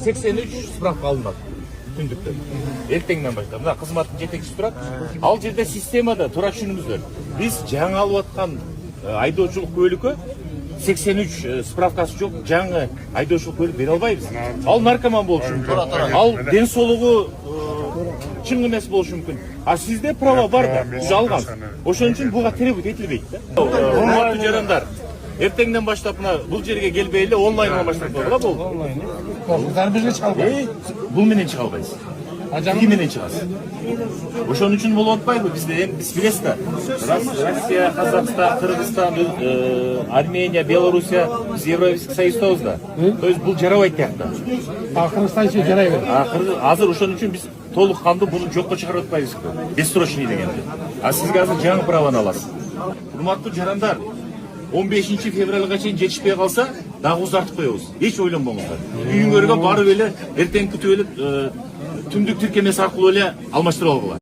83 справка алынат түндүктөн. Эртеңден баштап. Мына кызматтын жетекчиси турат. Ал жерде системада тура түшүнүңүздөр. Биз жаңы алып аткан айдоочулук көлүккө 83 справкасы жок жаңы айдоочулук көлүк бере албайбыз. Ал наркоман болушу мүмкүн. Ал ден соолугу чың эмес болушу мүмкүн. А сизде права бар да, жалган. Ошон үчүн буга требовать этилбейт да. Урматтуу жарандар, эртеңден баштап мына бул жерге келбей эле онлайн алмаштырып койгула болду. Онлайн. Коркуктар бизге чыга албайт. Бул менен чыга албайсыз. Тиги менен чыгасыз. Ошон үчүн болуп атпайбы? Бизде биз билесиз да. Россия, Казакстан, Кыргызстан, Армения, Белоруссия биз Европейский союздабыз да. То есть бул жарабайт тиякта. Кыргызстан ичи жарай берет. Азыр ошон үчүн биз толук кандуу буну жокко чыгарып атпайбыз. Бессрочный дегенди. А сизге азыр жаңы праваны аласыз. Урматтуу жарандар, 15 февралга чейин жетишпей калса, дагы узартып коебуз. Эч ойлонбоңуздар. Үйүңөргө барып эле эртең күтүп эле түндүк тиркемеси аркылуу эле алмаштырып алгыла.